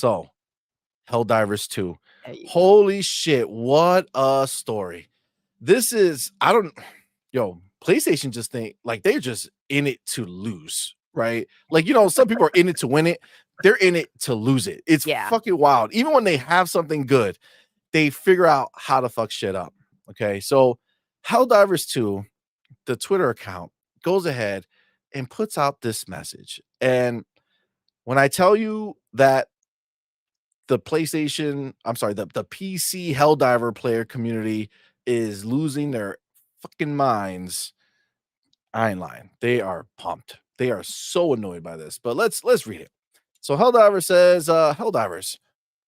So, Helldivers 2. There you go. Holy shit, what a story. This is PlayStation just think like they're just in it to lose, right? Like, some people are in it to win it. They're in it to lose it. It's fucking wild. Even when they have something good, they figure out how to fuck shit up. Okay, so Helldivers 2, the Twitter account, goes ahead and puts out this message. And when I tell you that the PC Helldiver player community is losing their fucking minds, I ain't lying. They are pumped. They are so annoyed by this. But let's read it. So Helldiver says, Helldivers,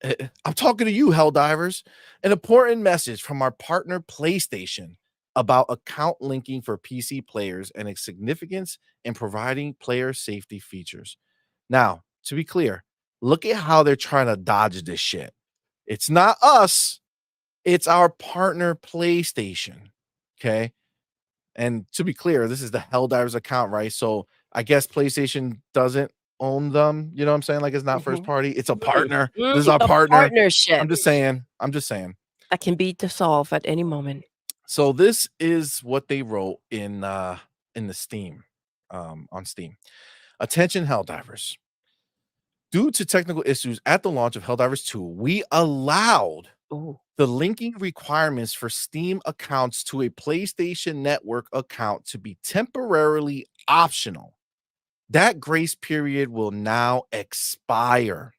I'm talking to you, Helldivers. An important message from our partner PlayStation about account linking for PC players and its significance in providing player safety features. Now, to be clear, look at how they're trying to dodge this shit. It's not us, it's our partner PlayStation. Okay. And to be clear, this is the Helldivers account, right? So I guess PlayStation doesn't own them. You know what I'm saying? Like, it's not first party. It's a partner. This is our partner. Partnership. I'm just saying. That can be dissolved at any moment. So this is what they wrote in the Steam, on Steam. Attention, Helldivers. Due to technical issues at the launch of Helldivers 2, we allowed the linking requirements for Steam accounts to a PlayStation Network account to be temporarily optional. That grace period will now expire.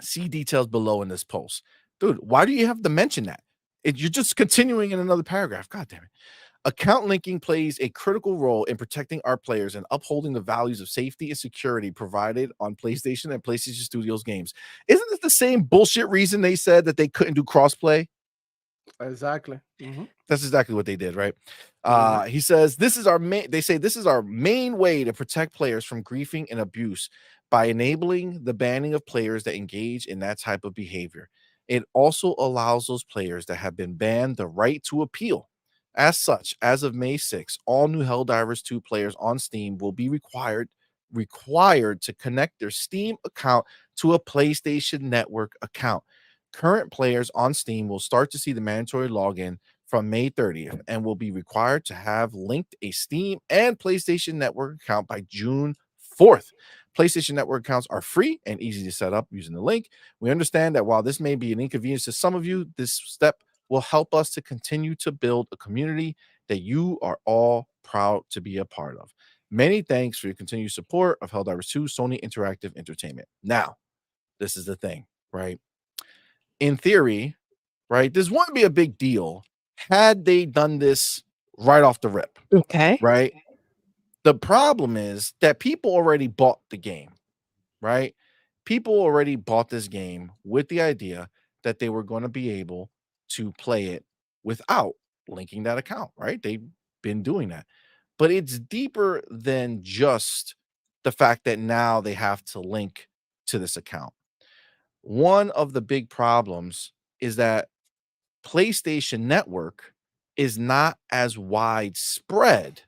See details below in this post. Dude, why do you have to mention that? You're just continuing in another paragraph. God damn it. Account linking plays a critical role in protecting our players and upholding the values of safety and security provided on PlayStation and PlayStation Studios games. Isn't this the same bullshit reason they said that they couldn't do crossplay? Exactly. That's exactly what they did, right? He says this is our main way to protect players from griefing and abuse by enabling the banning of players that engage in that type of behavior. It also allows those players that have been banned the right to appeal. As such, as of May 6, all new Helldivers 2 players on Steam will be required to connect their Steam account to a PlayStation Network account. Current players on Steam will start to see the mandatory login from May 30th and will be required to have linked a Steam and PlayStation Network account by June 4th. PlayStation Network accounts are free and easy to set up using the link. We understand that while this may be an inconvenience to some of you, this step will help us to continue to build a community that you are all proud to be a part of. Many thanks for your continued support of Helldivers 2, Sony Interactive Entertainment. Now, this is the thing, right? In theory, right, this wouldn't be a big deal had they done this right off the rip. Okay. Right? The problem is that people already bought the game, right? People already bought this game with the idea that they were going to be able to play it without linking that account, right? They've been doing that. But it's deeper than just the fact that now they have to link to this account. One of the big problems is that PlayStation Network is not as widespread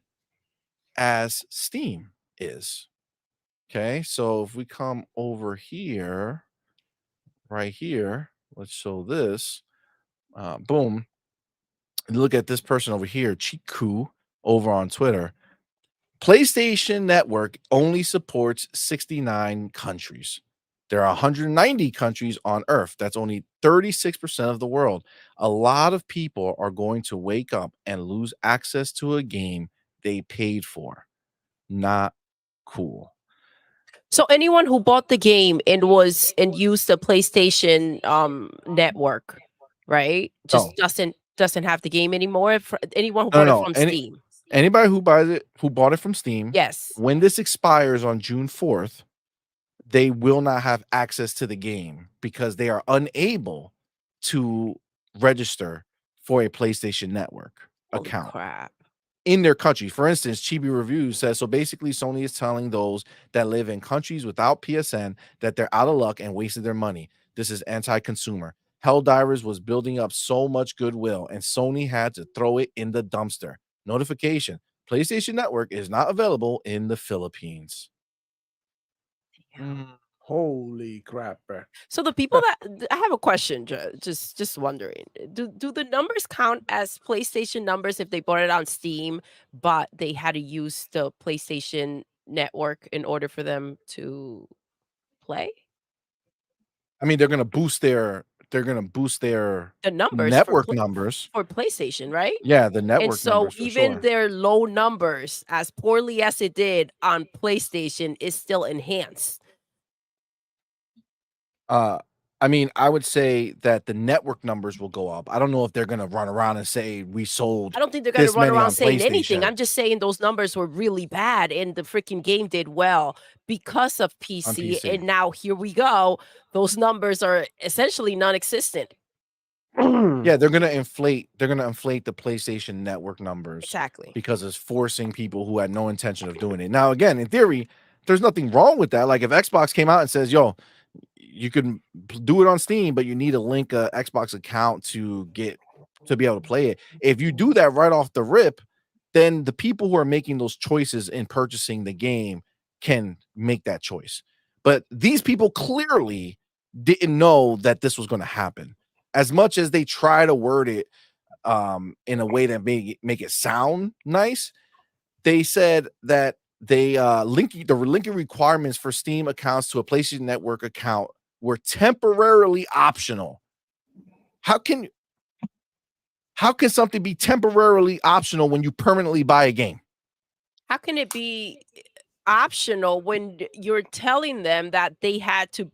as Steam is. Okay, so if we come over here, right here, let's show this. Boom. Look at this person over here, Chiku, over on Twitter. PlayStation Network only supports 69 countries. There are 190 countries on Earth. That's only 36% of the world. A lot of people are going to wake up and lose access to a game they paid for. Not cool. So anyone who bought the game and used the PlayStation network, right? Just doesn't have the game anymore. Anyone who bought it from Steam. Anybody who bought it from Steam, yes. When this expires on June 4th, they will not have access to the game because they are unable to register for a PlayStation Network account. Crap. In their country. For instance, Chibi Reviews says, so basically Sony is telling those that live in countries without PSN that they're out of luck and wasted their money. This is anti-consumer. Helldivers was building up so much goodwill and Sony had to throw it in the dumpster. Notification. PlayStation Network is not available in the Philippines. Holy crap, bro. So the people that I have a question, just wondering, do the numbers count as PlayStation numbers if they bought it on Steam, but they had to use the PlayStation network in order for them to play? I mean, they're gonna boost their The numbers network numbers. for PlayStation, right? Yeah, the And network so numbers for even sure. their low numbers, as poorly as it did on PlayStation, is still enhanced. I mean, I would say that the network numbers will go up. I don't know if they're gonna run around and say we sold I don't think they're gonna this run many around on saying anything. PlayStation. I'm just saying those numbers were really bad and the freaking game did well because of On PC. PC. And now here we go. Those numbers are essentially non-existent. Yeah, they're gonna inflate the PlayStation network numbers Exactly. because it's forcing people who had no intention of doing it. Now, again, in theory, there's nothing wrong with that. Like if Xbox came out and says, yo, you can do it on Steam, but you need to link a Xbox account to be able to play it. If you do that right off the rip, then the people who are making those choices in purchasing the game can make that choice. But these people clearly didn't know that this was going to happen. As much as they try to word it in a way that make it sound nice, they said that they linking requirements for Steam accounts to a PlayStation Network account were temporarily optional. How can something be temporarily optional when you permanently buy a game? How can it be optional when you're telling them that they had to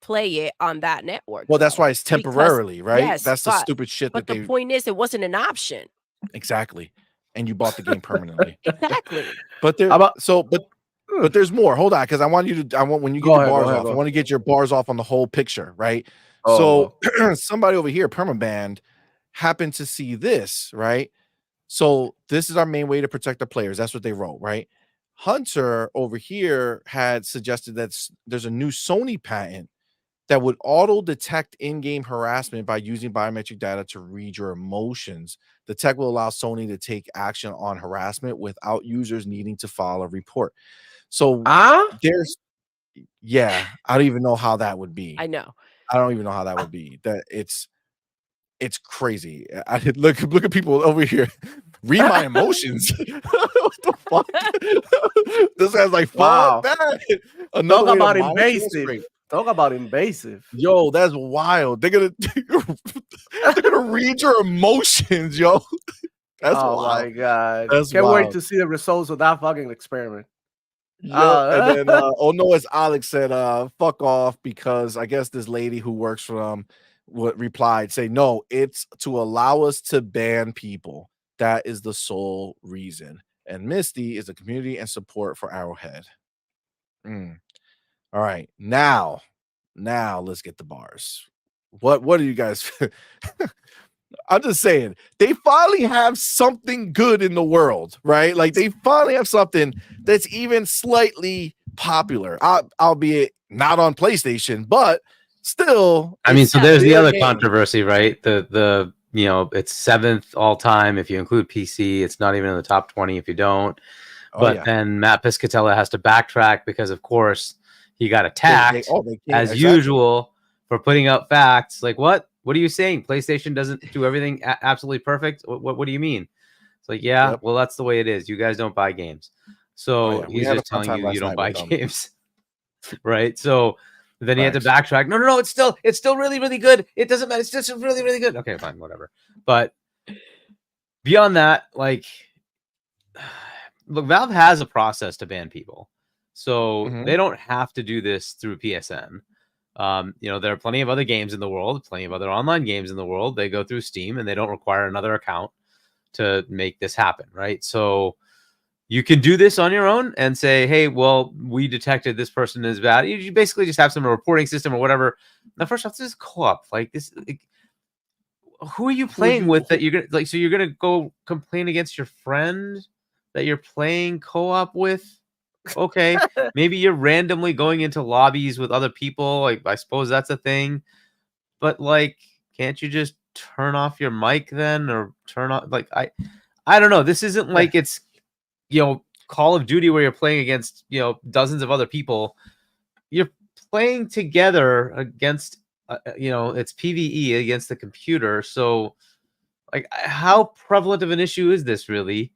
play it on that network? Well, that's though? why it's temporarily, right? Yes, That's the stupid shit that but the point is it wasn't an option. Exactly. And you bought the game permanently. Exactly. But but there's more. Hold on, because I want when you get your bars off, I want to get your bars off on the whole picture, right? So somebody over here, Permaband, happened to see this, right? So this is our main way to protect the players. That's what they wrote, right? Hunter over here had suggested that there's a new Sony patent that would auto detect in-game harassment by using biometric data to read your emotions. The tech will allow Sony to take action on harassment without users needing to file a report. So there's, I don't even know how that would be. I know. I don't even know how that would be. That it's crazy. I look at people over here. Read my emotions. What the fuck? This guy's like, fuck that. Talk about invasive. Talk about invasive. Yo, that's wild. They're gonna read your emotions, yo. That's wild. My god. That's Can't wild. wait to see the results of that fucking experiment. Yeah, and then oh no, as Alex said, fuck off, because I guess this lady who works for them replied, say no, it's to allow us to ban people. That is the sole reason. And Misty is a community and support for Arrowhead. All right, now let's get the bars. What do you guys? I'm just saying, they finally have something good in the world, right? Like they finally have something that's even slightly popular, albeit not on PlayStation, but still. I mean, so there's the other controversy, right? The it's 7th all time if you include PC. It's not even in the top 20 if you don't. But then Matt Piscatella has to backtrack because, of course, he got attacked as usual for putting out facts. Like, what are you saying? PlayStation doesn't do everything absolutely perfect? What do you mean? It's like, well, that's the way it is. You guys don't buy games. So he's just telling you don't buy games. Right? So then he had to backtrack. No, it's still really, really good. It doesn't matter. It's just really, really good. Okay, fine, whatever. But beyond that, like, look, Valve has a process to ban people. So they don't have to do this through PSN. There are plenty of other games in the world, plenty of other online games in the world. They go through Steam and they don't require another account to make this happen, right? So you can do this on your own and say, hey, well, we detected this person is bad. You basically just have some reporting system or whatever. Now, first off, this is co-op. Like this, who are you playing with that you're gonna like? So you're gonna go complain against your friend that you're playing co-op with? Okay, maybe you're randomly going into lobbies with other people. Like, I suppose that's a thing. But like, can't you just turn off your mic then, or turn off? Like, I don't know. This isn't like it's Call of Duty where you're playing against dozens of other people. You're playing together against, it's PvE against the computer. So, like, how prevalent of an issue is this really?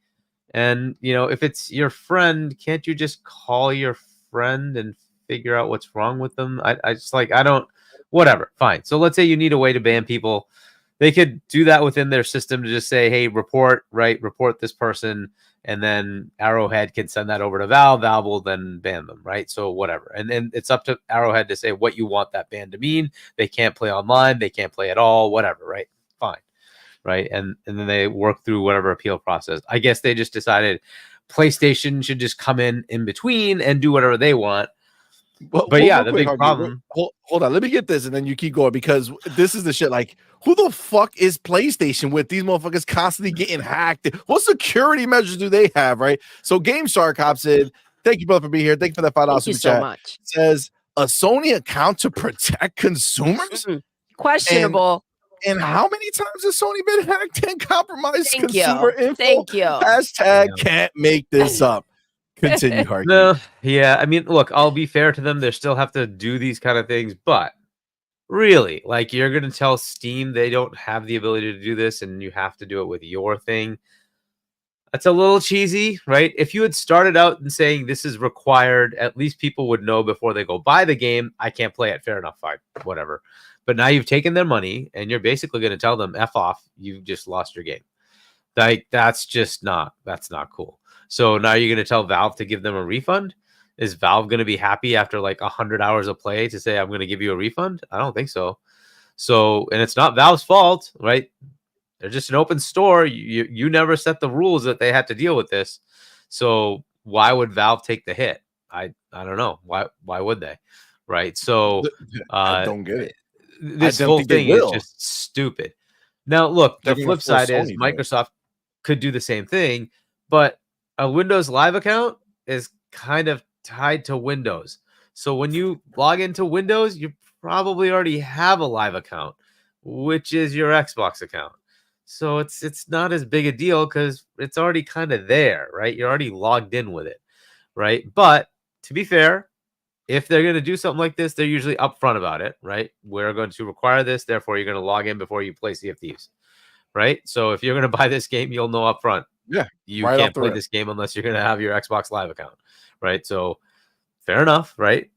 And, if it's your friend, can't you just call your friend and figure out what's wrong with them? I just whatever, fine. So let's say you need a way to ban people. They could do that within their system to just say, hey, report this person. And then Arrowhead can send that over to Valve. Valve will then ban them, right? So whatever. And then it's up to Arrowhead to say what you want that ban to mean. They can't play online. They can't play at all, whatever, right? Fine. Right. And then they work through whatever appeal process. I guess they just decided PlayStation should just come in between and do whatever they want. But yeah, the big problem. Hold on, let me get this, and then you keep going, because this is the shit. Like, who the fuck is PlayStation with these motherfuckers constantly getting hacked? What security measures do they have, right? So GameStar cops in. Thank you, brother, for being here. Thank you for that $5 super chat. Much. Says a Sony account to protect consumers. Questionable. And how many times has Sony been hacked and compromised consumer info? Thank you. Hashtag can't make this up. Continue, Harky. No, yeah. I mean, look, I'll be fair to them. They still have to do these kind of things, but really, like, you're going to tell Steam they don't have the ability to do this and you have to do it with your thing. That's a little cheesy, right? If you had started out and saying this is required, at least people would know before they go buy the game, I can't play it. Fair enough, fine, whatever. But now you've taken their money and you're basically going to tell them, F off, you've just lost your game. Like, that's not cool. So now you're going to tell Valve to give them a refund? Is Valve going to be happy after like 100 hours of play to say, I'm going to give you a refund? I don't think so. So, and it's not Valve's fault, right? They're just an open store. You never set the rules that they had to deal with this. So why would Valve take the hit? I don't know. Why would they? Right. So I don't get it. This whole thing is just stupid. Now, look, the flip side is Microsoft could do the same thing, but a Windows Live account is kind of tied to Windows. So when you log into Windows, you probably already have a Live account, which is your Xbox account. So it's not as big a deal because it's already kind of there, right? You're already logged in with it, right? But to be fair, if they're going to do something like this, they're usually upfront about it, right? We're going to require this, therefore you're going to log in before you play Sea of Thieves, right? So if you're going to buy this game, you'll know upfront. Yeah, you can't play this game unless you're going to have your Xbox Live account, right? So fair enough, right?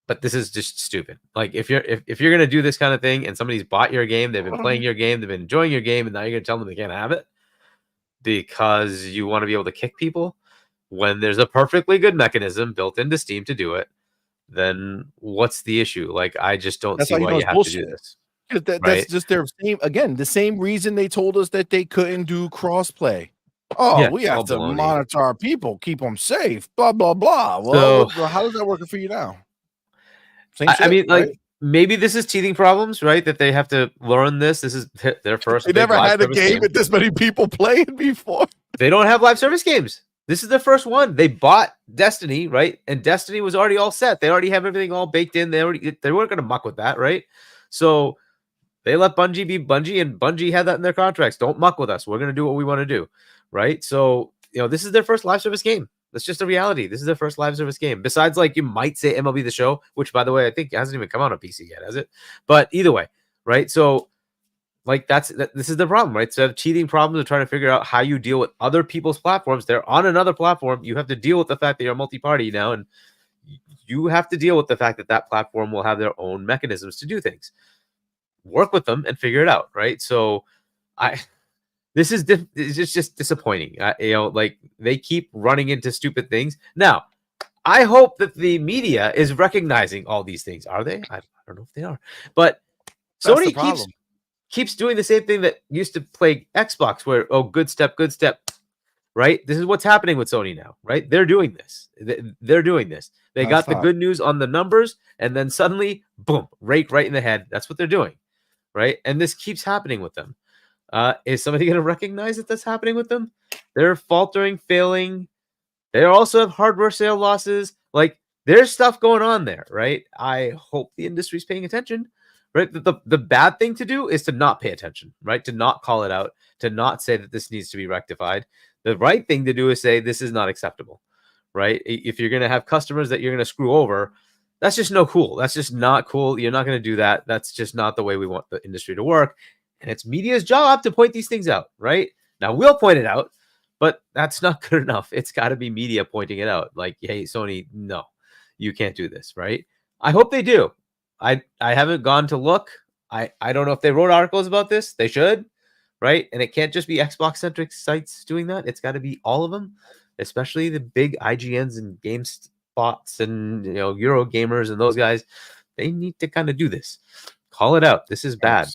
But this is just stupid. Like, if you're going to do this kind of thing and somebody's bought your game, they've been playing your game, they've been enjoying your game, and now you're going to tell them they can't have it because you want to be able to kick people when there's a perfectly good mechanism built into Steam to do it, then what's the issue? Like, I just don't see why you have to do this. That's just their the same reason they told us that they couldn't do crossplay. Oh, yeah, we have to monitor our people, keep them safe, blah, blah, blah. Well, so, how does that work for you now? I mean, like, maybe this is teething problems, right? That they have to learn this. This is their first. They never had a game with this many people playing before. They don't have live service games. This is the first one. They bought Destiny, right? And Destiny was already all set. They already have everything all baked in. They weren't going to muck with that, right? So they let Bungie be Bungie, and Bungie had that in their contracts. Don't muck with us. We're going to do what we want to do, right? So, this is their first live service game. That's just a reality. This is their first live service game. Besides, like, you might say MLB The Show, which, by the way, I think hasn't even come out on PC yet, has it? But either way, right? So, like, this is the problem, right? So, cheating problems of trying to figure out how you deal with other people's platforms. They're on another platform. You have to deal with the fact that you're multi-party now, and you have to deal with the fact that that platform will have their own mechanisms to do things. Work with them and figure it out, right? So, this is it's just disappointing. Like, they keep running into stupid things. Now, I hope that the media is recognizing all these things. Are they? I don't know if they are. But Sony keeps doing the same thing that used to plague Xbox, where, good step, right? This is what's happening with Sony now, right? They're doing this. They're doing this. They got the good news on the numbers, and then suddenly, boom, rake right in the head. That's what they're doing, right? And this keeps happening with them. Is somebody going to recognize that that's happening with them? They're faltering, failing. They also have hardware sale losses. Like, there's stuff going on there, right? I hope the industry's paying attention, right? The bad thing to do is to not pay attention, right? To not call it out, to not say that this needs to be rectified. The right thing to do is say this is not acceptable, right? If you're going to have customers that you're going to screw over, That's just no cool. That's just not cool. You're not going to do that. That's just not the way we want the industry to work. And it's media's job to point these things out, right? Now we'll point it out, but that's not good enough. It's got to be media pointing it out. Like, hey, Sony, no, you can't do this, right? I hope they do. I haven't gone to look. I don't know if they wrote articles about this. They should, right? And it can't just be Xbox-centric sites doing that. It's got to be all of them, especially the big IGNs and GameSpots and Eurogamers and those guys. They need to kind of do this. Call it out. This is bad.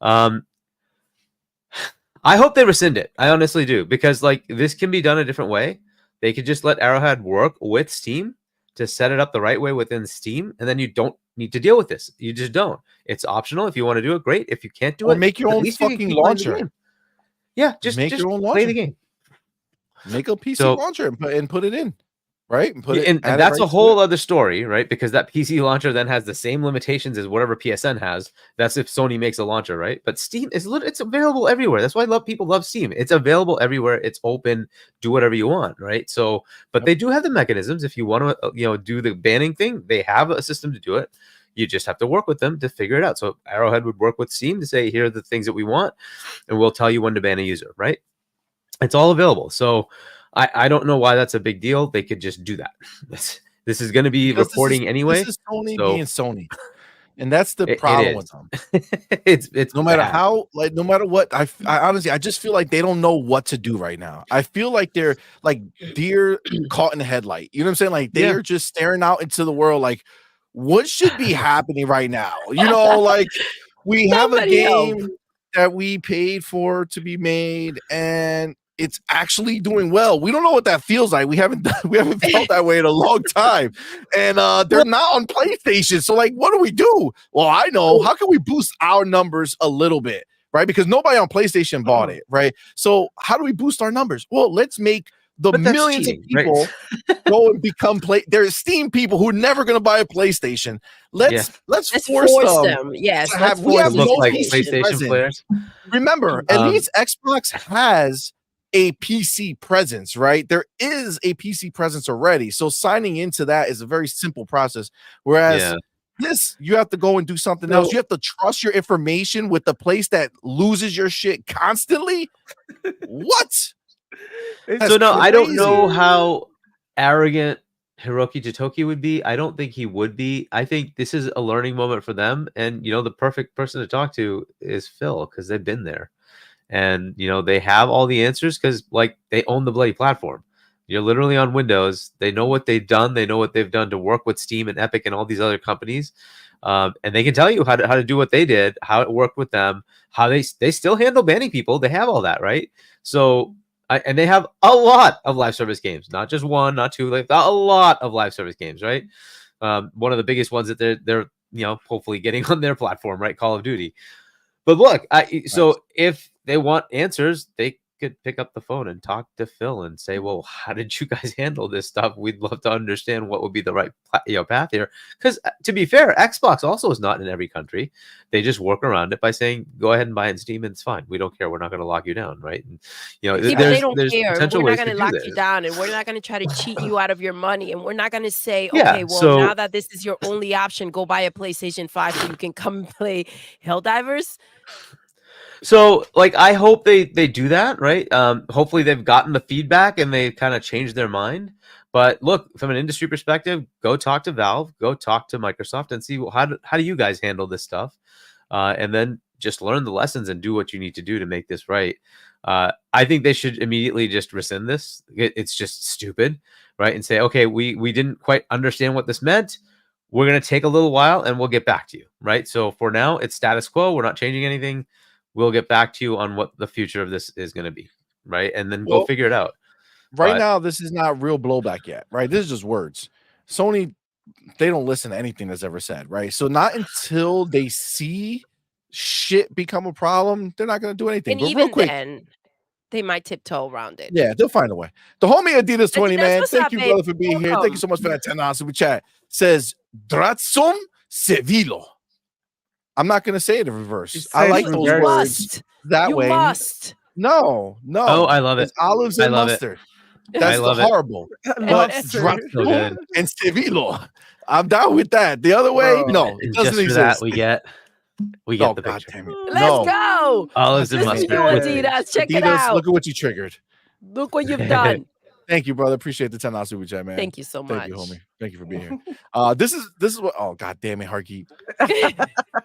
I hope they rescind it. I honestly do, because like this can be done a different way. They could just let Arrowhead work with Steam to set it up the right way within Steam, and then you don't need to deal with this. You just don't. It's optional. If you want to do it, great. If you can't do it, make your own fucking launcher. Yeah, just make your own launcher. Play the game. Make a PC launcher and put it in. Right, and that's a whole other story, right? Because that PC launcher then has the same limitations as whatever PSN has. That's if Sony makes a launcher, right? But Steam is it's available everywhere. That's why people love Steam. It's available everywhere. It's open. Do whatever you want, right? So, but they do have the mechanisms. If you want to, do the banning thing, they have a system to do it. You just have to work with them to figure it out. So Arrowhead would work with Steam to say, here are the things that we want, and we'll tell you when to ban a user, right? It's all available. So I don't know why that's a big deal. They could just do that. This is going to be reporting anyway. This is Sony being Sony, and that's the problem with them. It's no matter how, no matter what. I honestly, I just feel like they don't know what to do right now. I feel like they're like deer caught in a headlight. You know what I'm saying? Like they are just staring out into the world. Like, what should be happening right now? Like we have a game that we paid for to be made, and it's actually doing well. We don't know what that feels like. We haven't felt that way in a long time. And they're not on PlayStation. So like, what do we do? Well, I know. How can we boost our numbers a little bit, right? Because nobody on PlayStation bought it, right? So how do we boost our numbers? Well, let's make the millions of people go and become there's Steam people who are never going to buy a PlayStation. Let's force them. Yes, we have no like PlayStation players. Remember, at least Xbox has a PC presence, right? There is a PC presence already. So signing into that is a very simple process. Whereas this, you have to go and do something else. You have to trust your information with the place that loses your shit constantly. What? So no, I don't know how arrogant Hiroki Totoki would be. I don't think he would be. I think this is a learning moment for them. And, the perfect person to talk to is Phil, because they've been there. And, they have all the answers because, like, they own the bloody platform. You're literally on Windows. They know what they've done. They know what they've done to work with Steam and Epic and all these other companies. And they can tell you how to do what they did, how it worked with them, how they still handle banning people. They have all that, right? So, and they have a lot of live service games, not just one, not two, like a lot of live service games, right? One of the biggest ones that they're hopefully getting on their platform, right? Call of Duty. But look, so if they want answers, they could pick up the phone and talk to Phil and say, well, how did you guys handle this stuff? We'd love to understand what would be the right path here. Because to be fair, Xbox also is not in every country. They just work around it by saying, go ahead and buy it in Steam and it's fine. We don't care. We're not going to lock you down, right? And, they don't care. We're not going to lock you down, and we're not going to try to cheat you out of your money, and we're not going to say, okay, now that this is your only option, go buy a PlayStation 5 so you can come and play Helldivers. So, like, I hope they do that, right? Hopefully they've gotten the feedback and they kind of changed their mind. But look, from an industry perspective, go talk to Valve, go talk to Microsoft and see how do you guys handle this stuff? And then just learn the lessons and do what you need to do to make this right. I think they should immediately just rescind this. It's just stupid, right? And say, okay, we didn't quite understand what this meant. We're going to take a little while and we'll get back to you, right? So for now, it's status quo. We're not changing anything. We'll get back to you on what the future of this is going to be, right? And then go figure it out. Right now, this is not real blowback yet, right? This is just words. Sony, they don't listen to anything that's ever said, right? So not until they see shit become a problem, they're not going to do anything. And but even real quick, then, they might tiptoe around it. Yeah, they'll find a way. The homie Adidas 20, man. Thank you, babe. brother, for being here. Thank you so much for that 10 super chat. Says, Dratsum Sevilo. I'm not going to say it in reverse. I like those words that way. Must. No. Oh, I love it. It's olives and mustard. That's horrible. But Dratsum and Sevilo. I'm down with that. The other way, no, it And doesn't just for exist. that, we get Oh, the God picture. damn it. Let's No. go. Olives and This is mustard. you, with- Adidas. Check it Adidas, out. look at what you triggered. Look what you've done. Thank you, brother. Appreciate the $10 super chat, man. Thank you so much. Thank you, homie. Thank you for being here. This is what. Oh, God damn it, Harky.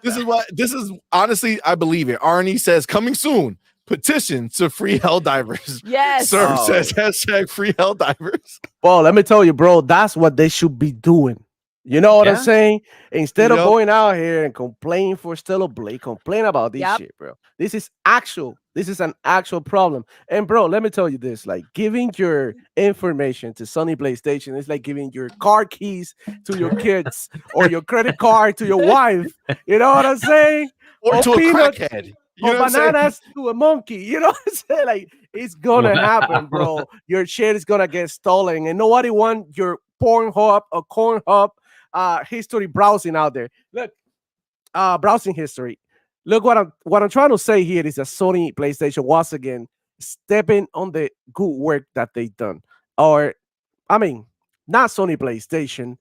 This is honestly, I believe it. Arnie says coming soon. Petition to free Helldivers. Yes. Sir says hashtag free Helldivers. Well, let me tell you, bro, that's what they should be doing. You know what I'm saying? Instead of going out here and complaining for Stellar Blade, complain about this shit, bro. This is an actual problem. And bro, let me tell you this: like giving your information to Sony PlayStation is like giving your car keys to your kids or your credit card to your wife. You know what I'm saying? Or to a crackhead. Or bananas to a monkey. You know what I'm saying? Like it's gonna happen, bro. Your shit is gonna get stolen, and nobody want your Pornhub or Cornhub history browsing out there. Look, browsing history. Look, what I'm trying to say here is that Sony PlayStation once again stepping on the good work that they done. Or I mean, not Sony PlayStation,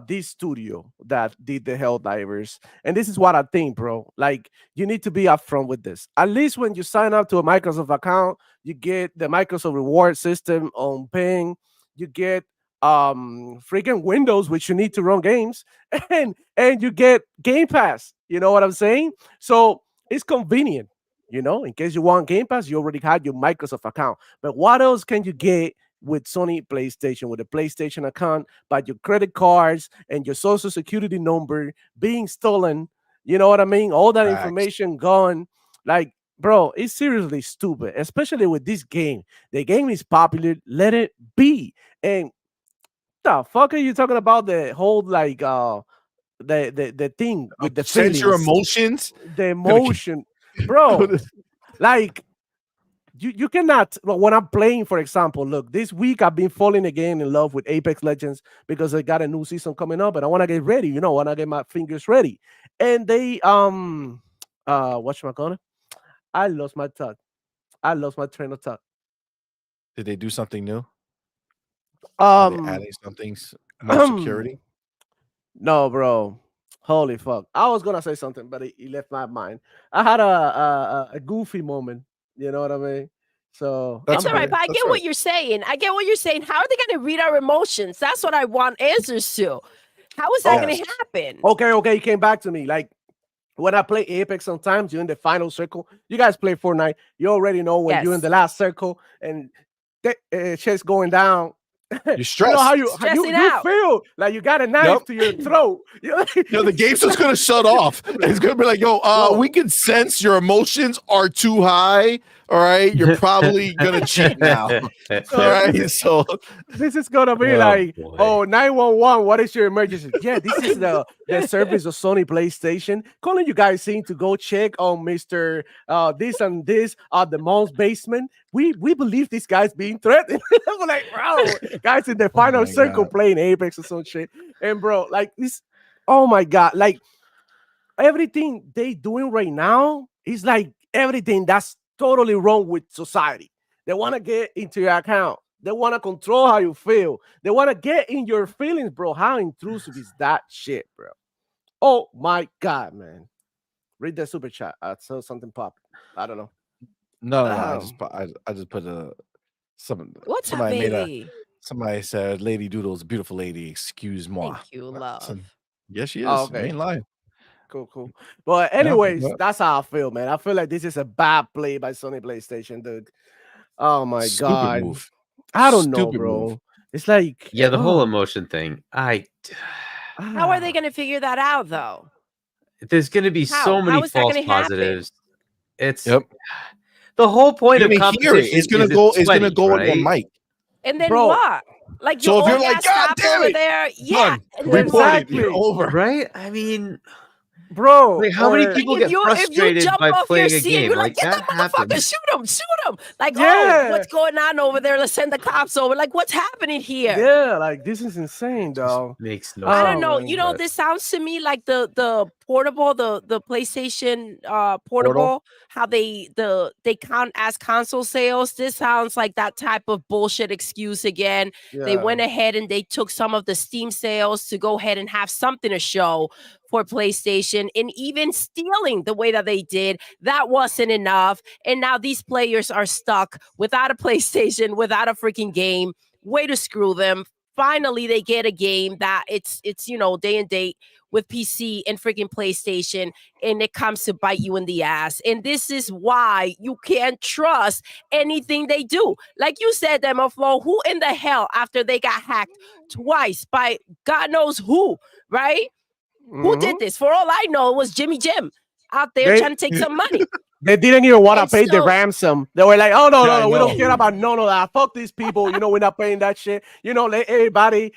this studio that did the Helldivers. And this is what I think, bro. Like, you need to be upfront with this. At least when you sign up to a Microsoft account, you get the Microsoft reward system on paying. You get freaking Windows, which you need to run games, and you get Game Pass. You know what I'm saying? So it's convenient, you know, in case you want Game Pass, you already had your Microsoft account. But what else can you get with Sony PlayStation, with a PlayStation account, but your credit cards and your social security number being stolen? You know what I mean? All that information gone. Like, bro, it's seriously stupid, especially with this game. The game is popular. Let it be. And the fuck are you talking about? The whole like the thing with the sense feelings, your emotions, the emotion, bro. Like you cannot. When I'm playing, for example, look, this week I've been falling again in love with Apex Legends because I got a new season coming up, and I want to get ready. You know, I want to get my fingers ready. And they whatchamacallit? I lost my thought. I lost my train of thought. Did they do something new? Are they adding something more security? No, bro. Holy fuck! I was gonna say something, but it left my mind. I had a goofy moment. You know what I mean? So that's all right. But I get what you're saying. I get what you're saying. How are they going to read our emotions? That's what I want answers to. How is that going to happen? Okay. You came back to me. Like when I play Apex, sometimes you're in the final circle. You guys play Fortnite. You already know when you're in the last circle and shit's going down. You're stressed. You know how you feel like you got a knife to your throat. The game's just gonna shut off. It's gonna be like, we can sense your emotions are too high. All right, you're probably gonna cheat now. All right, so this is gonna be like, 911. What is your emergency? Yeah, this is the service of Sony PlayStation calling you guys in to go check on Mr. This and this the mom's basement. We believe this guy's being threatened. I'm like, bro, guys in the final circle playing Apex or some shit, and bro, like this. Oh my god, like everything they doing right now is like everything that's totally wrong with society. They want to get into your account. They want to control how you feel. They want to get in your feelings, bro. How intrusive is that shit, bro? Oh my god, man. Read the super chat. I saw something pop. I don't know. No, I just put What's up, baby? Somebody said Lady Doodle is a beautiful lady. Excuse moi. Thank you, love. Yes, she is. Oh, okay. Ain't lying. Cool. But anyways, that's how I feel, man. I feel like this is a bad play by Sony PlayStation, dude. Oh my god. Move. I don't know, bro. Move. It's like the whole emotion thing. How are they going to figure that out, though? There's going to be so many false positives. It's the whole point of competition. It's going to go. It's going to go on one mic. And then what? Like, so if you're like, God damn it, there, report it, you're over, right? I mean, bro. Like, how many or- people Like, get if you frustrated jump by off playing your a seat, game? you're Like, like, get that that motherfucker, happens. shoot him. Like, oh, Yeah. what's going on over there? Let's send the cops over. Like, what's happening here? Yeah, like this is insane, though. Makes no I sense. don't know. man. You know, but- this sounds to me like the portable, the PlayStation Portal? portable, how they count as console sales. This sounds like that type of bullshit excuse again. They went ahead and they took some of the Steam sales to go ahead and have something to show for PlayStation, and even stealing the way that they did, that wasn't enough. And now these players are stuck without a PlayStation, without a freaking game. Way to screw them. Finally, they get a game that it's day and date with PC and freaking PlayStation, and it comes to bite you in the ass. And this is why you can't trust anything they do. Like you said, Demoflo, who in the hell, after they got hacked twice by God knows who, right? Who did this? For all I know, it was Jimmy Jim out there trying to take some money. They didn't even want to And pay the so- ransom. They were like, "Oh no, Yeah, I we don't know. care about none of that. Fuck these people. We're not paying that shit. Let everybody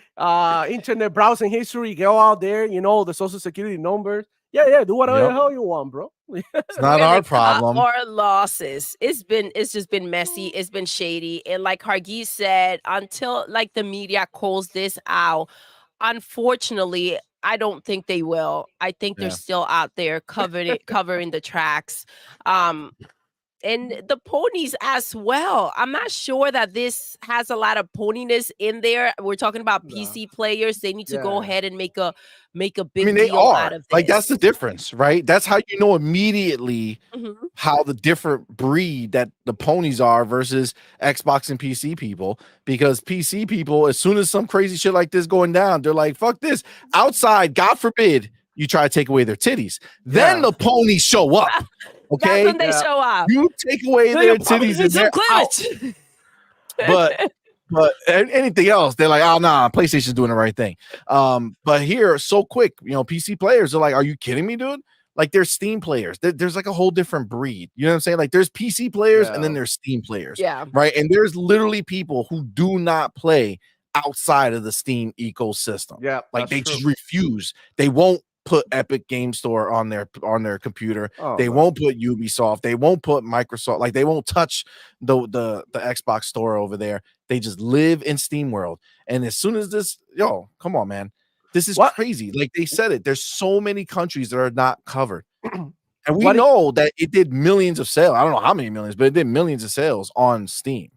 internet browsing history go out there. The social security numbers. Yeah, do whatever the hell you want, bro." It's not We're our gonna cut problem. our losses. It's just been messy. It's been shady. And like Hargeet said, until like the media calls this out, unfortunately, I don't think they will. I think they're Yeah. still out there covering the tracks. And the ponies as well. I'm not sure that this has a lot of poniness in there. We're talking about No. PC players. They need to go Yeah. ahead and make a I big mean, they deal out are of this. like that's the difference, right? That's how you know immediately Mhm. how the different breed that the ponies are versus Xbox and PC people. Because PC people, as soon as some crazy shit like this going down, they're like, "Fuck this!" Outside, God forbid, you try to take away their titties, then Yeah. the ponies show up. Okay, That's when they Yeah. show up. you take away Look their at ponies titties and with some they're out. cleavage. But anything else, they're like, "Oh nah, PlayStation's doing the right thing." But here, so quick, PC players are like, "Are you kidding me, dude?" Like there's Steam players. There's like a whole different breed. You know what I'm saying? Like there's PC players and then Yeah. there's Steam players. Yeah. Right. And there's literally people who do not play outside of the Steam ecosystem. Yeah, Like that's they true. just refuse. They won't put Epic Game Store on their computer. Oh, They man. won't put Ubisoft. They won't put Microsoft. Like they won't touch the Xbox store over there. They just live in Steam world. And as soon as this, come on, man. This is What? crazy. Like they said it. There's so many countries that are not covered. And we What do- know that it did millions of sales. I don't know how many millions, but it did millions of sales on Steam.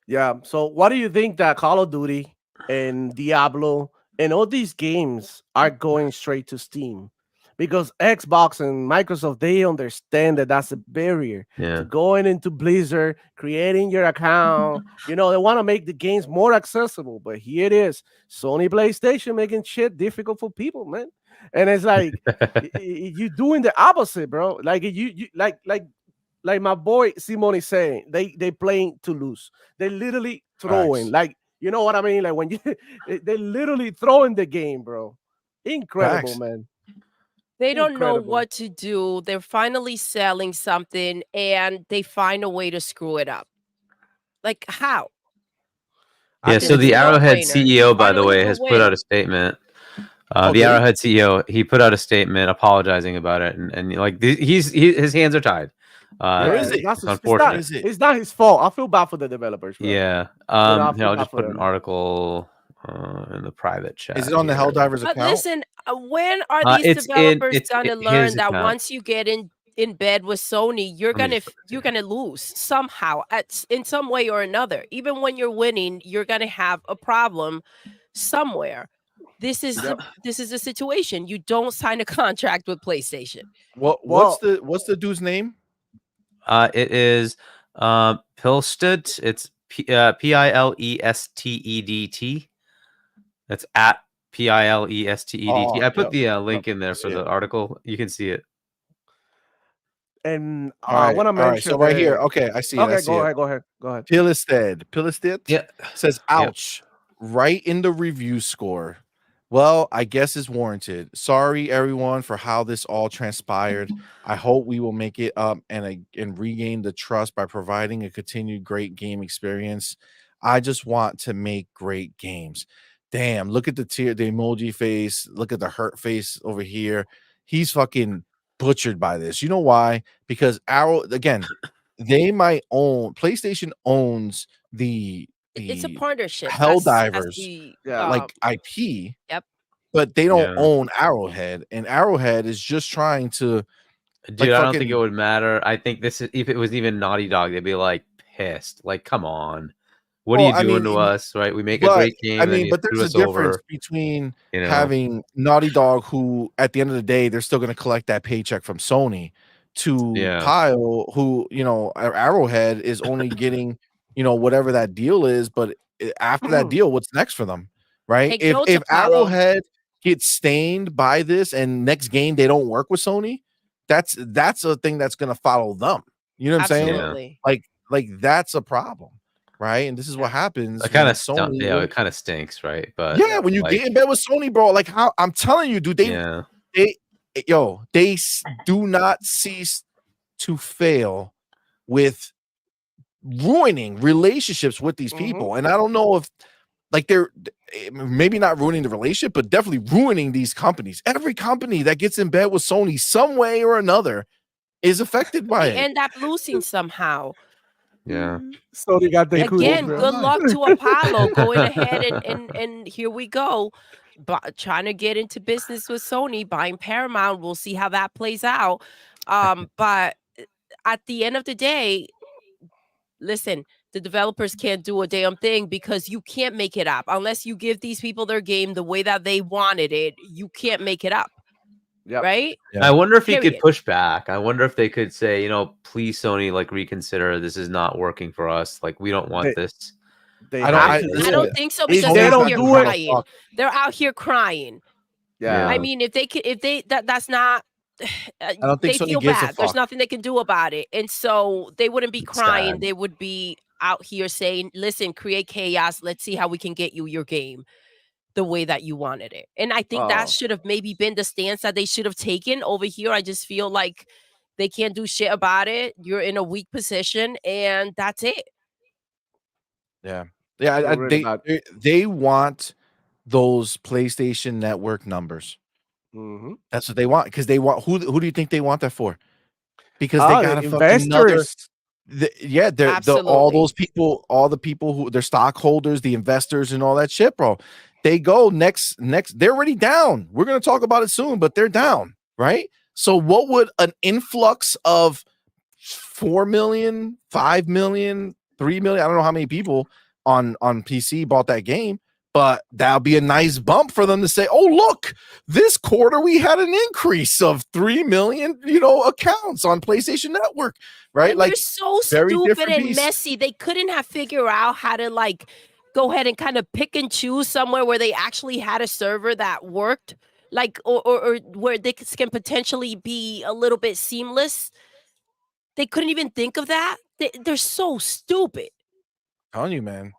Yeah. So, what do you think that Call of Duty and Diablo and all these games are going straight to Steam? Because Xbox and Microsoft, they understand that that's a barrier Yeah. to going into Blizzard, creating your account. They want to make the games more accessible. But here it is, Sony PlayStation making shit difficult for people, man. And it's like you doing the opposite, bro. Like you like my boy CMoney saying, they playing to lose. They literally throwing, Facts. like, you know what I mean? Like when they literally throwing the game, bro. Incredible, Facts. man. They don't know Incredible. what to do. They're finally selling something and they find a way to screw it up. Like how? Yeah, It's so the a Arrowhead no-brainer. CEO, by the Finally way, to has put win. out a statement. Oh, The did he? Arrowhead CEO, he put out a statement apologizing about it, and like his hands are tied. Where is it's it? not, It's it's unfortunate. not, Is it? it's not his fault. I feel bad for the developers, bro. Yeah. I Here, feel I'll bad just for put an them. article in the private chat. Is it on the here. Helldivers But account? listen, when are these It's developers gonna his learn that account. once you get in bed with Sony, you're Let me gonna lose somehow in some way or another. Even when you're winning, you're gonna have a problem somewhere. This is the situation. You don't sign a contract with PlayStation. What's the dude's name? It is Pilsted. It's Pilestedt. That's at Pilestedt. Oh, I put yep, the link in I there see for the it. article. You can see it. And All I right, want to all right. mention So right here, the- okay, I see it. I Okay, see go it. ahead. Go ahead. Pillisted Yeah. says, "Ouch!" Right in the review score. Well, I guess it's warranted. Sorry, everyone, for how this all transpired. I hope we will make it up and regain the trust by providing a continued great game experience. I just want to make great games. Damn, look at the emoji face. Look at the hurt face over here. he's fucking butchered by this. You know why? Because Arrow, again, they might own, PlayStation owns It's a the partnership. That's Helldivers the like IP, yep. but they don't Yeah. own Arrowhead, and Arrowhead is just trying to Dude, I don't think it would matter. I think this is, if it was even Naughty Dog, they'd be like pissed. Like, come on. What are you doing to us? Right? We make a great game. I mean, and you but screw there's a us difference over, between you know? having Naughty Dog, who at the end of the day, they're still going to collect that paycheck from Sony, to Kyle, who, you know, Arrowhead is only getting, you know, whatever that deal is. But after that deal, what's next for them? Right? Hey, If Arrowhead gets stained by this and next game they don't work with Sony, that's a thing that's going to follow them. You know what I'm saying? Like that's a problem. Right, and this is what happens. It kind of Sony, it kind of stinks, right? But yeah, when you get in bed with Sony, bro, like how I'm telling you, dude, they do not cease to fail with ruining relationships with these people. And I don't know if like they're maybe not ruining the relationship, but definitely ruining these companies. Every company that gets in bed with Sony some way or another is affected by it. End up losing somehow. Yeah. So they got the again. Good luck to Apollo going ahead and here we go, but trying to get into business with Sony, buying Paramount. We'll see how that plays out. But at the end of the day, listen, the developers can't do a damn thing because you can't make it up unless you give these people their game the way that they wanted it. You can't make it up. Right? I wonder if he could push back. I wonder if they could say, you know, please, Sony, like reconsider. This is not working for us. Like, we don't want this. I don't think so, because they're out here crying. They're out here crying. Yeah. I mean, if that's not. I don't think they feel bad. There's nothing they can do about it, and so they wouldn't be crying. Sad. They would be out here saying, "Listen, create chaos. Let's see how we can get you your game the way that you wanted it." And I think that should have maybe been the stance that they should have taken over here. I just feel like they can't do shit about it. You're in a weak position, and that's it. Yeah. They want those PlayStation Network numbers. That's what they want, because they want who do you think they want that for? Because they got investors. All those people, all the people who they're stockholders, the investors, and all that shit, bro. They go next. They're already down. We're gonna talk about it soon, but they're down, right? So, what would an influx of 4 million, 5 million, 3 million? I don't know how many people on PC bought that game, but that'll be a nice bump for them to say, "Oh, look, this quarter we had an increase of 3 million, accounts on PlayStation Network," right? And like, they're so stupid and messy. They couldn't have figured out how to go ahead and kind of pick and choose somewhere where they actually had a server that worked, or where they can potentially be a little bit seamless. They couldn't even think of that. They're so stupid. I'm telling you, man.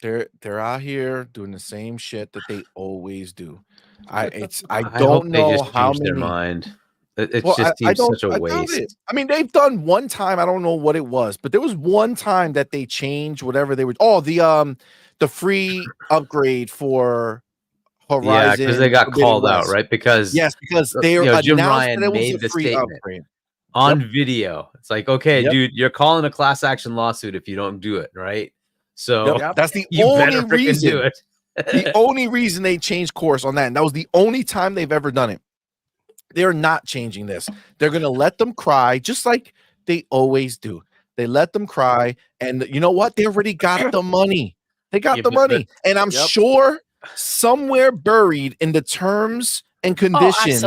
They're out here doing the same shit that they always do. I don't know how many. Their mind. It just seems such a waste. I mean, they've done one time. I don't know what it was, but there was one time that they changed whatever they were. Oh, the free upgrade for Horizon. Yeah, because they got called out, right? Because because they Jim Ryan made the statement upgrade on video. It's like, okay, dude, you're calling a class action lawsuit if you don't do it, right? So that's the only reason. The only reason they changed course on that, and that was the only time they've ever done it. They're not changing this. They're going to let them cry, just like they always do. They let them cry, and you know what? They already got the money. They got the money, and I'm sure somewhere buried in the terms and conditions,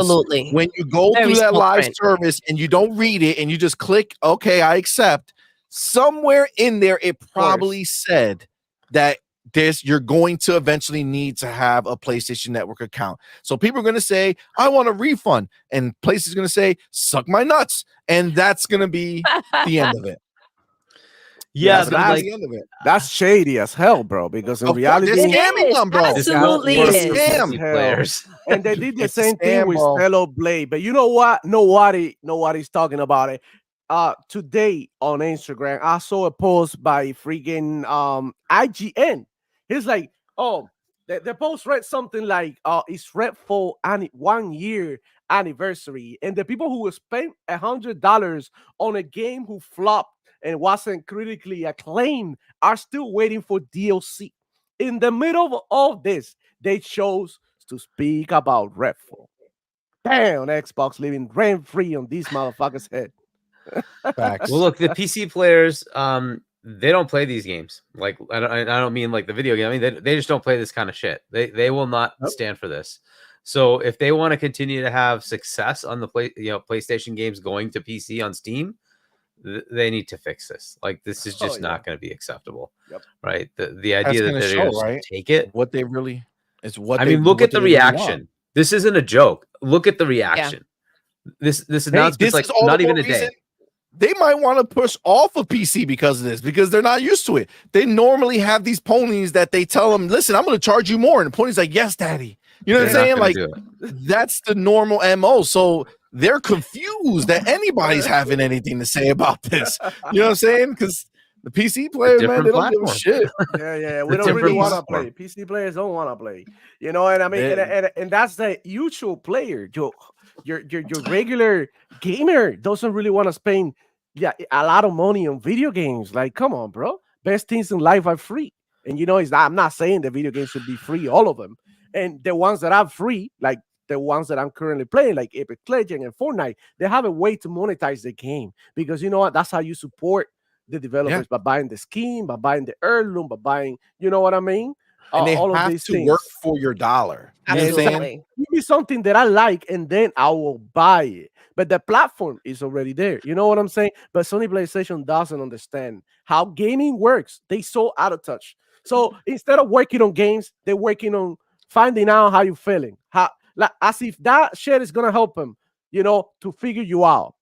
when you go through that live service and you don't read it and you just click, okay, I accept. Somewhere in there, it probably said that you're going to eventually need to have a PlayStation Network account. So people are going to say, I want a refund. And PlayStation is going to say, suck my nuts. And that's going to be the end of it. Yeah, that's the end of it. That's shady as hell, bro. Because in reality, they're scamming them, bro. Absolutely, scam. And they did the same thing with Stellar Blade. But you know what? Nobody's talking about it. Today on Instagram, I saw a post by freaking IGN. He's like, oh, The post read something like, "It's Redfall 1 year anniversary," and the people who spent $100 on a game who flopped and wasn't critically acclaimed are still waiting for DLC. In the middle of all this, they chose to speak about Redfall. Damn, Xbox living rent free on these motherfuckers' head. Facts. Well, look, the PC players, they don't play these games. Like, I don't mean like the video game. I mean, they just don't play this kind of shit. They will not stand for this. So if they want to continue to have success on the PlayStation games going to PC on Steam, they need to fix this. Like, this is just not going to be acceptable. Yep. Right? The idea that they're show, going right? to take it. What they really is what I they, mean, look what at the they really reaction. want. This isn't a joke. Look at the reaction. This announcement's like not even a day. They might want to push off of PC because of this, because they're not used to it. They normally have these ponies that they tell them, listen, I'm going to charge you more. And the pony's like, yes, daddy. You know what I'm saying? Like, that's the normal MO. So they're confused that anybody's having anything to say about this. You know what I'm saying? Because the PC players, man, they don't give a shit. Yeah. We don't really want to play. PC players don't want to play. You know, and I mean, and that's the usual player. Your regular gamer doesn't really want to spend a lot of money on video games. Like, come on, bro. Best things in life are free. And you know, I'm not saying the video games should be free, all of them. And the ones that are free, like the ones that I'm currently playing, like Epic Legends and Fortnite, they have a way to monetize the game. Because you know what? That's how you support the developers, by buying the skin, by buying the heirloom, by buying, you know what I mean? And they all have of these to things. work for your dollar. Absolutely. Give me something that I like, and then I will buy it. But the platform is already there. You know what I'm saying? But Sony PlayStation doesn't understand how gaming works. They so out of touch. So instead of working on games, they're working on finding out how you're feeling. As if that shit is gonna help them, you know, to figure you out.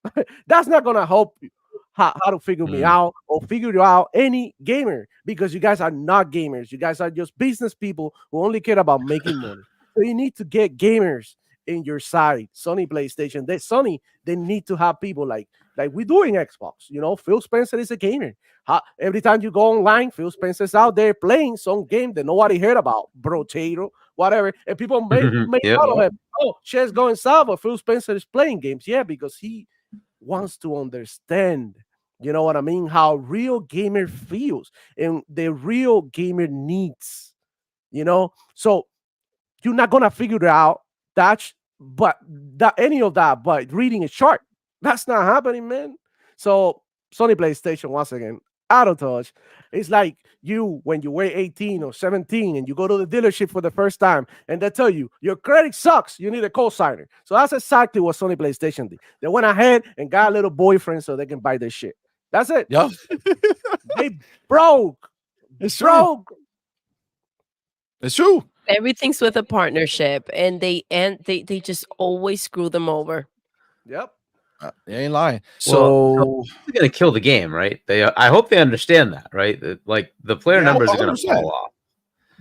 That's not gonna help you. How to figure me out or figure you out any gamer, because you guys are not gamers. You guys are just business people who only care about making money. So you need to get gamers in your side. Sony PlayStation, they need to have people like we do in Xbox. You know, Phil Spencer is a gamer. Every time you go online, Phil Spencer's out there playing some game that nobody heard about, Brotato, whatever, and people make fun of him. Oh, shares going south, but Phil Spencer is playing games. Yeah, because he wants to understand, you know what I mean, how real gamer feels and the real gamer needs, you know. So you're not gonna figure it out any of that but reading a chart. That's not happening, man. So Sony PlayStation, once again, out of touch. It's like you when you were 18 or 17 and you go to the dealership for the first time and they tell you your credit sucks, you need a co-signer. So that's exactly what Sony PlayStation did. They went ahead and got a little boyfriend so they can buy their shit. That's it. Yep. They broke. It's true. It's true. Everything's with a partnership, and they just always screw them over. Yep. They ain't lying. So they're gonna kill the game, right? I hope they understand that, right? That, like, the player numbers are gonna fall off.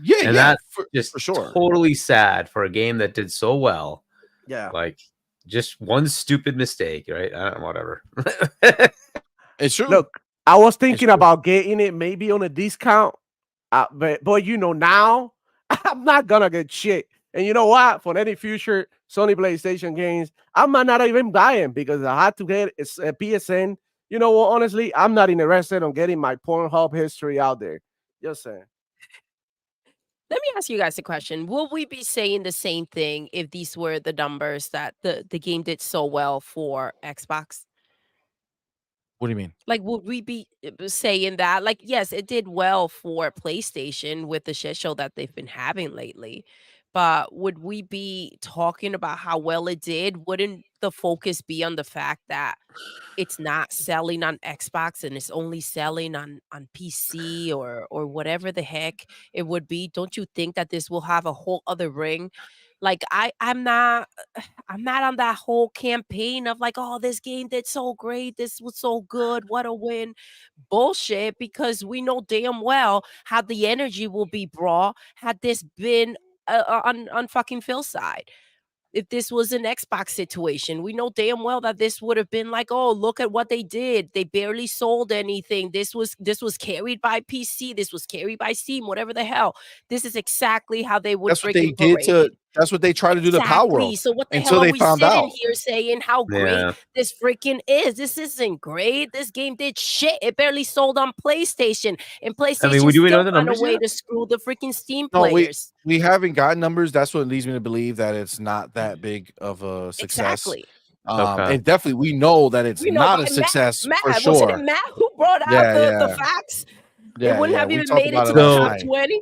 Yeah, and that's just for sure. Totally sad for a game that did so well. Yeah, like just one stupid mistake, right? Whatever. It's true. Look, I was thinking about getting it maybe on a discount, but you know, now I'm not gonna get shit. And you know what? For any future Sony PlayStation games, I might not even buy them because I had to get a PSN. You know what? Honestly, I'm not interested in getting my Pornhub history out there. Just saying. Let me ask you guys a question. Will we be saying the same thing if these were the numbers that the game did so well for Xbox? What do you mean? Like, would we be saying that? Like, yes, it did well for PlayStation with the shit show that they've been having lately. But would we be talking about how well it did? Wouldn't the focus be on the fact that it's not selling on Xbox and it's only selling on PC or whatever the heck it would be? Don't you think that this will have a whole other ring? Like, I'm not on that whole campaign of like, oh, this game did so great, this was so good, what a win. Bullshit, because we know damn well how the energy will be brought had this been on fucking Phil's side. if this was an Xbox situation. We know damn well that this would have been like, oh, look at what they did. They barely sold anything. This was carried by PC. This was carried by Steam. Whatever the hell. This is exactly how they would. That's what they did to. That's what they try to do to Power World. So what the until hell they are we found sitting out here saying how great this freaking is? This isn't great. This game did shit. It barely sold on PlayStation, and PlayStation do we know the still found a numbers way yet? to screw the freaking Steam No, players. we haven't got numbers. That's what leads me to believe that it's not that big of a success. Exactly. And definitely we know that it's not a success for sure. Wasn't it Matt who brought out the facts? Yeah, it wouldn't have we even talked made it about to it the last top night. 20.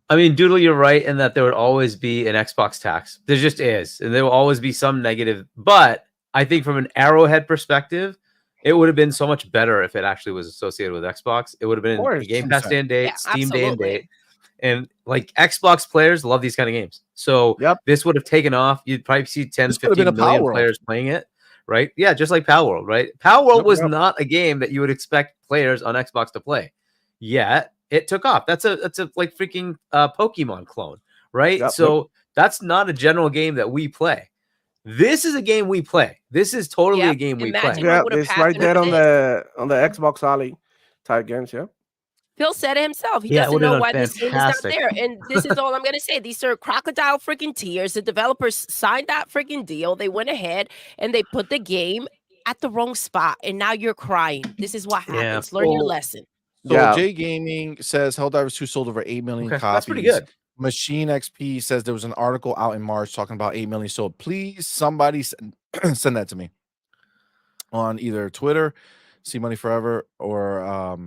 I mean, Doodle, you're right in that there would always be an Xbox tax. There just is. And there will always be some negative. But I think from an Arrowhead perspective, it would have been so much better if it actually was associated with Xbox. It would have been a Game Pass day and date, Steam day and date. And like Xbox players love these kind of games. So this would have taken off. You'd probably see 10, 15 million players playing it. Right? Yeah, just like Power World, right? Power World was not a game that you would expect players on Xbox to play. Yet it took off. That's a like freaking Pokemon clone, right? So that's not a general game that we play. This is a game we play. This is totally a game we play. Yeah, it's right there on the Xbox Alley type games. Yeah. Phil said it himself. He doesn't know why this game is not there. And this is all I'm going to say. These are crocodile freaking tears. The developers signed that freaking deal. They went ahead and they put the game at the wrong spot. And now you're crying. This is what happens. Learn your lesson. So J Gaming says Helldivers 2 sold over 8 million copies. That's pretty good. Machine XP says there was an article out in March talking about 8 million sold. Please, somebody send that to me on either Twitter, CMoney Forever, or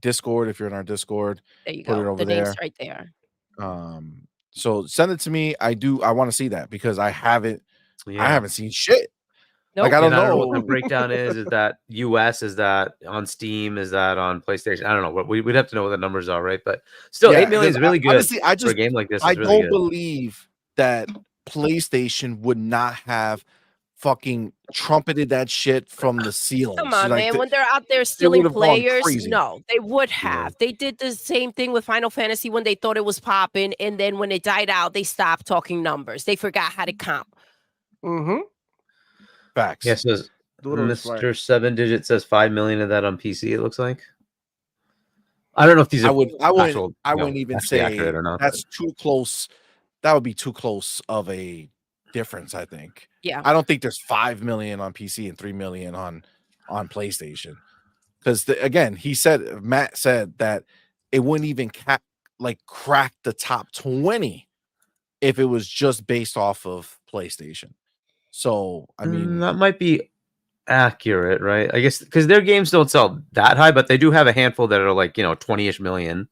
Discord. If you're in our Discord, there you put go. it over the there. name's right there. So send it to me. I want to see that because I haven't seen shit. Nope. Like I don't know what the breakdown is. Is that US? Is that on Steam? Is that on PlayStation? I don't know. We'd have to know what the numbers are, right? But still, 8 million is really good. Honestly, for a game like this. I don't believe that PlayStation would not have fucking trumpeted that shit from the ceiling. Come on, man. When they're out there stealing players, no, they would have. Yeah. They did the same thing with Final Fantasy when they thought it was popping, and then when it died out, they stopped talking numbers. They forgot how to count. Mm-hmm. Facts. Yes, yeah, Mr. 7 Digit says 5 million of that on PC. It looks like. I don't know if these are. I wouldn't even say accurate or not. That's too close. That would be too close of a difference. I think. Yeah. I don't think there's 5 million on PC and 3 million on PlayStation. Because again, Matt said that it wouldn't even crack the top 20 if it was just based off of PlayStation. So I mean, that might be accurate, right? I guess because their games don't sell that high, but they do have a handful that are like 20-ish million,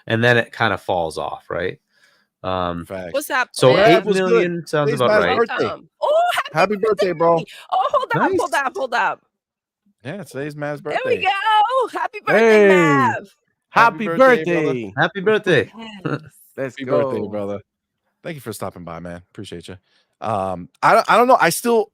and then it kind of falls off, right? What's up? So 8 million sounds about right. Oh, happy birthday, bro! Oh, hold up. Yeah, today's Mav's birthday. There we go. Happy birthday, Mav. Happy birthday. Happy birthday. Let's Happy go. birthday, brother. Thank you for stopping by, man. Appreciate you. I don't know. I still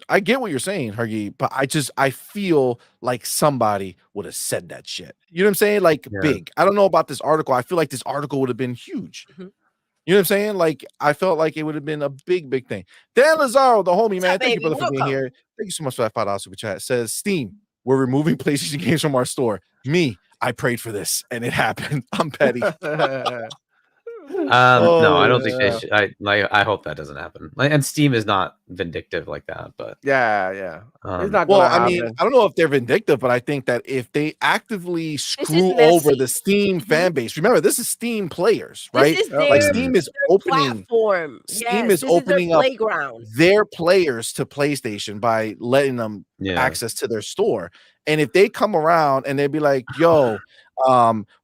I get what you're saying, Hergy, but I feel like somebody would have said that shit. You know what I'm saying? Like big. I don't know about this article. I feel like this article would have been huge. Mm-hmm. You know what I'm saying? Like I felt like it would have been a big thing. Dan Lazaro, the homie, man. Thank you, brother, for being here. Thank you so much for that $5 super chat. Says Steam, we're removing PlayStation games from our store. I prayed for this and it happened. I'm petty. No, I don't think they should. I hope that doesn't happen. And Steam is not vindictive like that, but yeah. It's not I mean, I don't know if they're vindictive, but I think that if they actively screw over the Steam fan base, remember this is Steam players, right? Like Steam is opening platform. Steam is opening up their players to PlayStation by letting them access to their store. And if they come around and they'd be like, "Yo,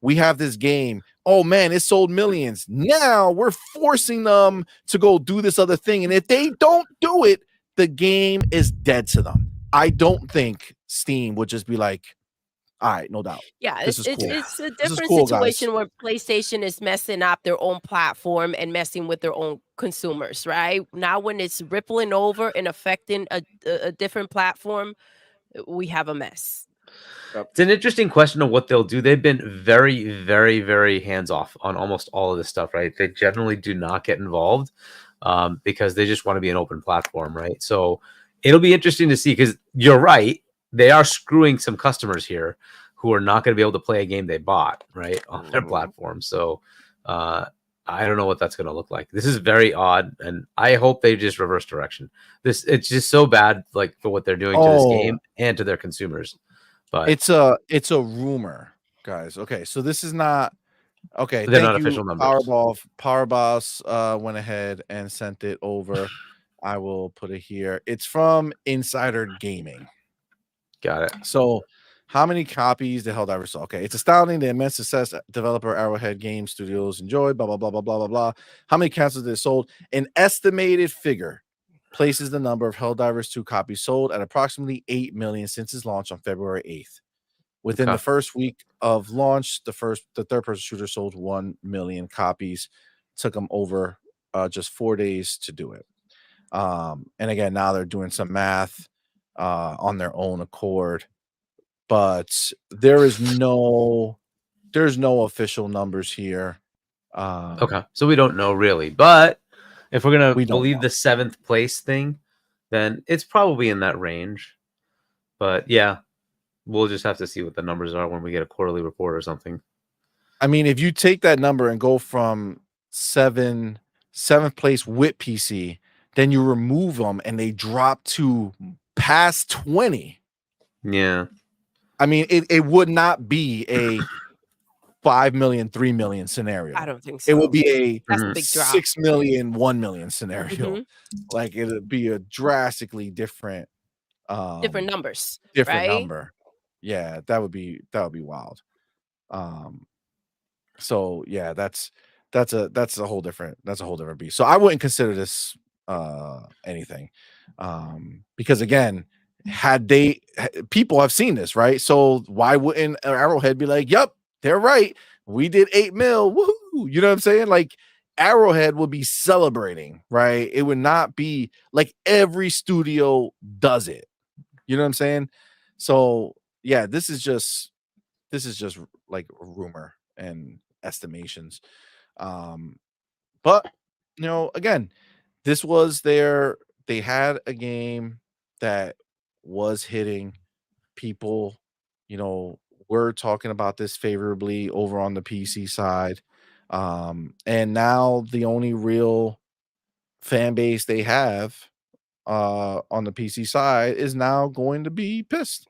we have this game. Oh man, it sold millions. Now we're forcing them to go do this other thing. And if they don't do it, the game is dead to them." I don't think Steam would just be like, all right, no doubt. Yeah, it's a different situation where PlayStation is messing up their own platform and messing with their own consumers, right? Now when it's rippling over and affecting a different platform, we have a mess. It's an interesting question of what they'll do. They've been very, very, very hands off on almost all of this stuff, right? They generally do not get involved. because they just want to be an open platform, right? So it'll be interesting to see, because you're right, they are screwing some customers here who are not going to be able to play a game they bought, right, on their platform. So I don't know what that's going to look like. This is very odd, and I hope they just reverse direction. It's just so bad, like, for what they're doing to this game and to their consumers. But it's a rumor, guys. Okay, so this is not okay. they're Thank not you, official numbers. Powerboss went ahead and sent it over. I will put it here. It's from Insider Gaming. Got it. So, how many copies the Helldivers sold? Okay, it's astounding the immense success developer Arrowhead Game Studios enjoyed. Blah blah blah blah blah blah blah. How many consoles they sold? An estimated figure places the number of Helldivers 2 copies sold at approximately 8 million since its launch on February 8th. Within the first week of launch, the third-person shooter sold 1 million copies. Took them over just 4 days to do it. And again, now they're doing some math on their own accord, but there's no official numbers here. Okay, so we don't know really, but if we're gonna believe the 7th place thing, then it's probably in that range. But yeah, we'll just have to see what the numbers are when we get a quarterly report or something. I mean, if you take that number and go from 7th place with PC, then you remove them and they drop to past 20. Yeah. I mean, it would not be a 5 million, 3 million scenario. I don't think so. It will be a big drop. 6 million, 1 million scenario. Like, it'll be a drastically different different numbers. Different right? number. Yeah, that would be wild. So yeah, that's a whole different beast. So I wouldn't consider this anything. Because again, people have seen this, right? So why wouldn't Arrowhead be like, yep, they're right, we did 8 mil, woohoo, you know what I'm saying? Like, Arrowhead would be celebrating, right? It would not be like every studio does it, you know what I'm saying? So yeah, this is just like rumor and estimations. But you know, again, this was they had a game that was hitting people, you know, we're talking about this favorably over on the PC side. And now the only real fan base they have on the PC side is now going to be pissed.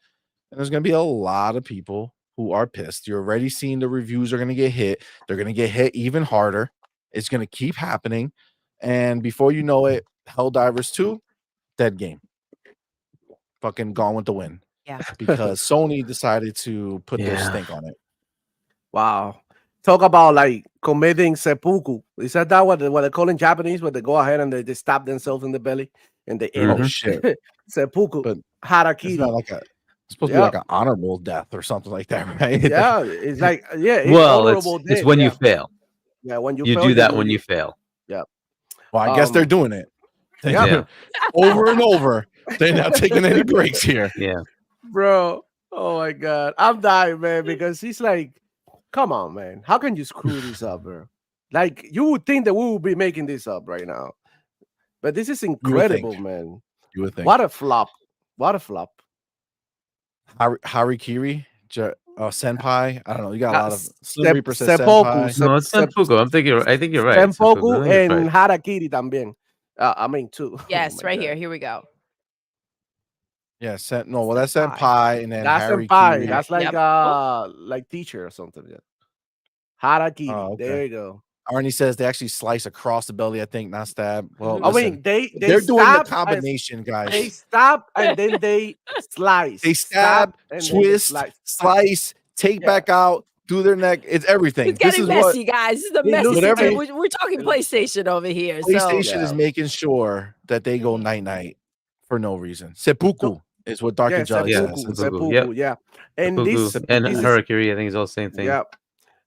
And there's going to be a lot of people who are pissed. You're already seeing the reviews are going to get hit. They're going to get hit even harder. It's going to keep happening. And before you know it, Helldivers 2, dead game. Fucking gone with the wind. Yeah. Because Sony decided to put their stink on it. Wow. Talk about like committing seppuku. Is that what they call in Japanese, where they go ahead and they stab themselves in the belly and they end Oh shit. seppuku. But harakiri. It's not like it's supposed to be like an honorable death or something like that, right? Yeah, it's like it's well, honorable it's death, when you fail. Yeah, when you fail, do that when you fail. Yeah. Well, I guess they're doing it. Yeah. Over and over. They're not taking any breaks here. Yeah. Bro. Oh my god. I'm dying, man, because he's like, come on, man. How can you screw this up, bro? Like, you would think that we would be making this up right now. But this is incredible, man. You would think. What a flop. What a flop. Harikiri, Senpai. I don't know. You got a lot of Slim Reaper said seppuku. Senpai. No, it's seppuku. I think you're right. Seppuku Seppuku, and harakiri también. I mean, too. Yes, Oh right God. here we go. Yeah, that's Senpai, and then That's Harikiri. Senpai. That's like Yep. like teacher or something. Yeah. Harakiri. Oh, okay. There you go. Arnie says they actually slice across the belly, I think, not stab. Well, I listen, mean, they're doing the combination, guys. They stab and then they slice. They stab, and twist, then they slice, take back out, do their neck. It's everything. It's getting messy, guys. This is the messy thing. We're talking PlayStation over here. PlayStation is making sure that they go night-night for no reason. Seppuku is what Dark Judge says. Seppuku, yeah. And this and Harakiri, I think is all the same thing. Yeah.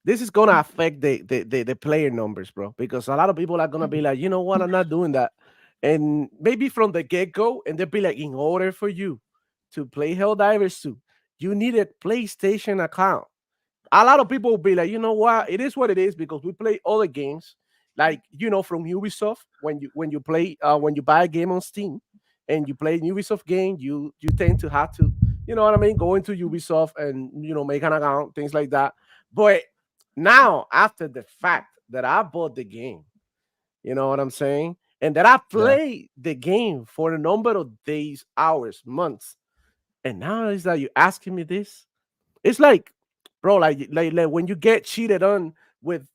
This is gonna affect the player numbers, bro, because a lot of people are gonna be like, you know what, I'm not doing that. And maybe from the get-go, and they'll be like, in order for you to play Helldivers 2, you need a PlayStation account. A lot of people will be like, you know what, it is what it is, because we play other games. like from Ubisoft, when you play when you buy a game on Steam and you play an Ubisoft game, you tend to have to, what I mean, go into Ubisoft and make an account, things like that. But now, after the fact that I bought the game, you know what I'm saying, and that I played the game for a number of days, hours, months, and now it's like you asking me this. It's like, bro, like when you get cheated on with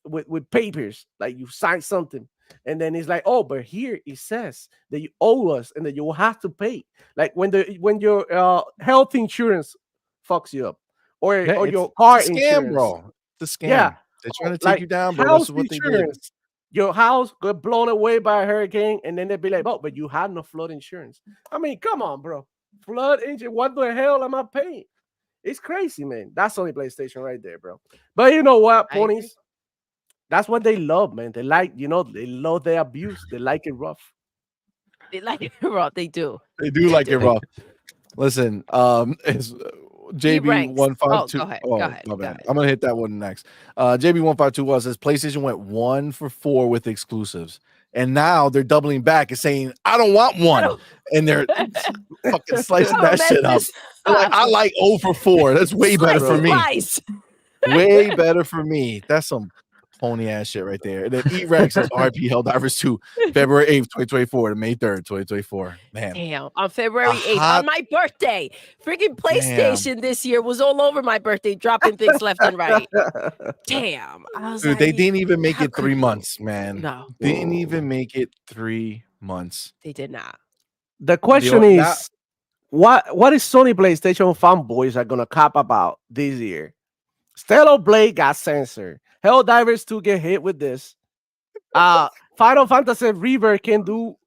papers, like you sign something, and then it's like, oh, but here it says that you owe us and that you will have to pay. Like when your health insurance fucks you up, or your car it's a scam, insurance, bro. It's a scam. Yeah, They're trying to take like you down, bro. house This is what they did. insurance. Your house got blown away by a hurricane, and then they'd be like, "Oh, but you had no flood insurance." I mean, come on, bro. Flood insurance. What the hell am I paying? It's crazy, man. That's Sony PlayStation right there, bro. But you know what, ponies? That's what they love, man. They like, they love their abuse. They like it rough. They like it rough. They do. They do like it rough. Listen, it's JB152. Go ahead. I'm gonna hit that one next. JB152 says PlayStation went 1 for 4 with exclusives, and now they're doubling back and saying, "I don't want one," and they're fucking slicing that shit up. Like, I like 0 for 4. That's way better for me. Way better for me. That's some phony ass shit right there. And then E-Rex says RIP Helldivers 2, February 8th, 2024 to May 3rd, 2024 Man. Damn, on February 8th, on my birthday. Freaking PlayStation this year was all over my birthday, dropping things left and right. Damn. I was Dude, they didn't even make it 3 months, man. No. Didn't even make it 3 months. They did not. The question is, what is Sony PlayStation fanboys are gonna cop about this year? Stellar Blade got censored. Helldivers 2 get hit with this. Final Fantasy Rebirth can do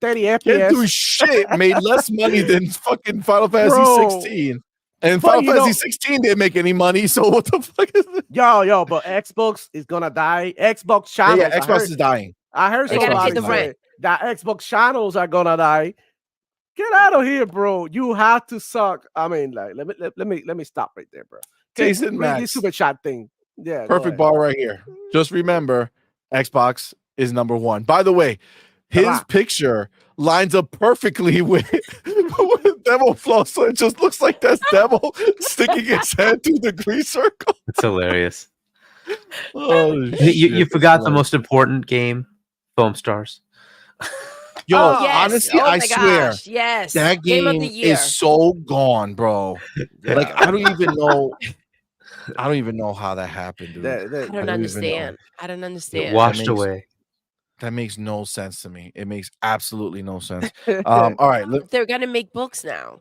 30 FPS. Can't do shit. Made less money than fucking Final Fantasy 16. And Final Fantasy 16 didn't make any money. So what the fuck is it? Yo, but Xbox is gonna die. Xbox channels. Yeah, Xbox is dying. I heard somebody say that Xbox channels are gonna die. Get out of here, bro. You have to suck. I mean, like, let me stop right there, bro. Jason Max. This super chat thing. Yeah. Perfect ball right here. Just remember, Xbox is number 1. By the way, his picture lines up perfectly with Devil Flow, so it just looks like that's Devil sticking his head through the green circle. It's hilarious. You forgot the most important game, Foam Stars. Yo, honestly, I swear, that game is so gone, bro. Like, I don't even know how that happened, dude. I don't understand. It washed away. That makes no sense to me. It makes absolutely no sense. All right, they're gonna make books now.